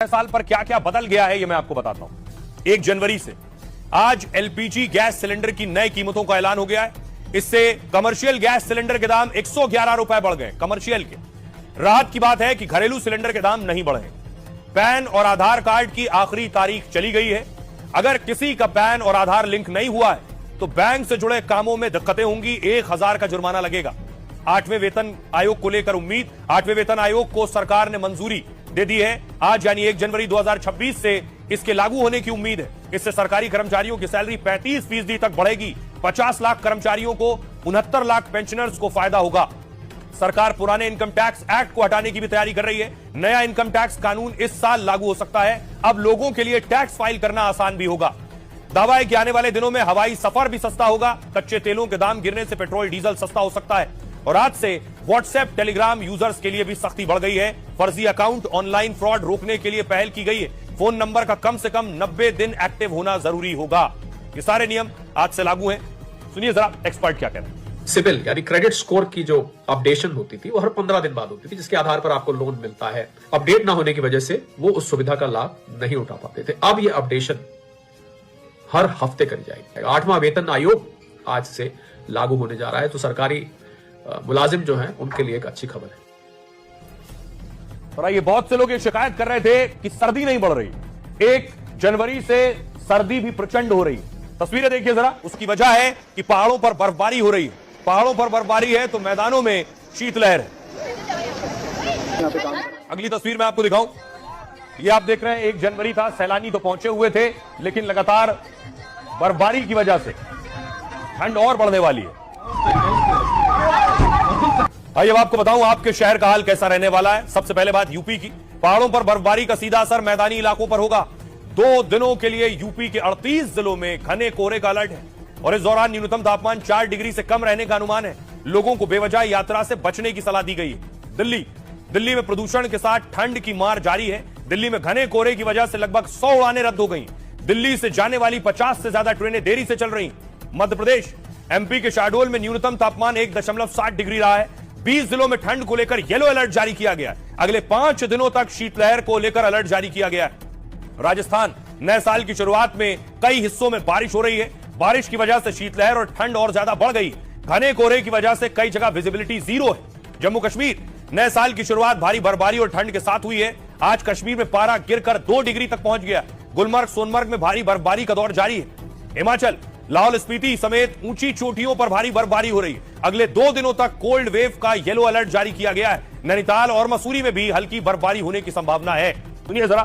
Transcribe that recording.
साल पर क्या क्या बदल गया है, यह मैं आपको बताता हूं। 1 जनवरी से आज एलपीजी गैस सिलेंडर की नई कीमतों का ऐलान हो गया है। इससे कमर्शियल गैस सिलेंडर के दाम 111 रुपए बढ़ गए। कमर्शियल के राहत की बात है कि घरेलू सिलेंडर के दाम नहीं बढ़े। पैन और आधार कार्ड की आखिरी तारीख चली गई है। अगर किसी का पैन और आधार लिंक नहीं हुआ है तो बैंक से जुड़े कामों में दिक्कतें होंगी। 1000 का जुर्माना लगेगा। 8वें वेतन आयोग को लेकर उम्मीद। 8वें वेतन आयोग को सरकार ने मंजूरी दे दी है। आज यानी 1 जनवरी 2026 से इसके लागू होने की उम्मीद है। इससे सरकारी कर्मचारियों की सैलरी 35% तक बढ़ेगी। 50 लाख कर्मचारियों को, 69 लाख पेंशनर्स को फायदा होगा। सरकार पुराने इनकम टैक्स एक्ट को हटाने की भी तैयारी कर रही है। नया इनकम टैक्स कानून इस साल लागू हो सकता है। अब लोगों के लिए टैक्स फाइल करना आसान भी होगा। दावा है कि आने वाले दिनों में हवाई सफर भी सस्ता होगा। कच्चे तेलों के दाम गिरने से पेट्रोल डीजल सस्ता हो सकता है। और आज से व्हाट्सएप टेलीग्राम यूजर्स के लिए भी सख्ती बढ़ गई है। फर्जी अकाउंट, ऑनलाइन फ्रॉड रोकने के लिए पहल की गई है। फोन नंबर का कम से कम 90 दिन एक्टिव होना जरूरी होगा। ये सारे नियम आज से लागू हैं। सुनिए जरा एक्सपर्ट क्या कहते हैं। सिबिल यानी क्रेडिट स्कोर की जो अपडेशन होती थी वो हर 15 दिन बाद होती थी, जिसके आधार पर आपको लोन मिलता है। अपडेट ना होने की वजह से वो उस सुविधा का लाभ नहीं उठा पाते थे। अब ये अपडेशन हर हफ्ते करी जाएगी। 8वां वेतन आयोग आज से लागू होने जा रहा है, तो सरकारी मुलाजिम जो हैं उनके लिए एक अच्छी खबर है। और ये बहुत से लोग ये शिकायत कर रहे थे कि सर्दी नहीं बढ़ रही। 1 जनवरी से सर्दी भी प्रचंड हो रही है। तस्वीरें देखिए जरा। उसकी वजह है कि पहाड़ों पर बर्फबारी हो रही है। पहाड़ों पर बर्फबारी है तो मैदानों में शीतलहर है। अगली तस्वीर मैं आपको दिखाऊं। ये आप देख रहे हैं 1 जनवरी था, सैलानी तो पहुंचे हुए थे, लेकिन लगातार बर्फबारी की वजह से ठंड और बढ़ने वाली है। आइए अब आपको बताऊं आपके शहर का हाल कैसा रहने वाला है। सबसे पहले बात यूपी की। पहाड़ों पर बर्फबारी का सीधा असर मैदानी इलाकों पर होगा। 2 दिनों के लिए यूपी के 38 जिलों में घने कोहरे का अलर्ट है और इस दौरान न्यूनतम तापमान 4 डिग्री से कम रहने का अनुमान है। लोगों को बेवजह यात्रा से बचने की सलाह दी गई है। दिल्ली में प्रदूषण के साथ ठंड की मार जारी है। दिल्ली में घने कोहरे की वजह से लगभग 100 उड़ानें रद्द हो गई। दिल्ली से जाने वाली 50 से ज्यादा ट्रेनें देरी से चल रही। मध्य प्रदेश एमपी के शहडोल में न्यूनतम तापमान 1.7 डिग्री रहा है। 20 जिलों में ठंड को लेकर येलो अलर्ट जारी किया गया है। अगले 5 दिनों तक शीतलहर को लेकर अलर्ट जारी किया गया है। राजस्थान नए साल की शुरुआत में कई हिस्सों में बारिश हो रही है। बारिश की वजह से शीतलहर और ठंड और ज्यादा बढ़ गई। घने कोहरे की वजह से कई जगह विजिबिलिटी 0 है। जम्मू कश्मीर नए साल की शुरुआत भारी बर्फबारी और ठंड के साथ हुई है। आज कश्मीर में पारा गिरकर 2 डिग्री तक पहुंच गया। गुलमर्ग, सोनमर्ग में भारी बर्फबारी का दौर जारी है। हिमाचल लाहौल स्पीति समेत ऊंची चोटियों पर भारी बर्फबारी हो रही है। अगले 2 दिनों तक कोल्ड वेव का येलो अलर्ट जारी किया गया है। नैनीताल और मसूरी में भी हल्की बर्फबारी होने की संभावना है। सुनिए जरा।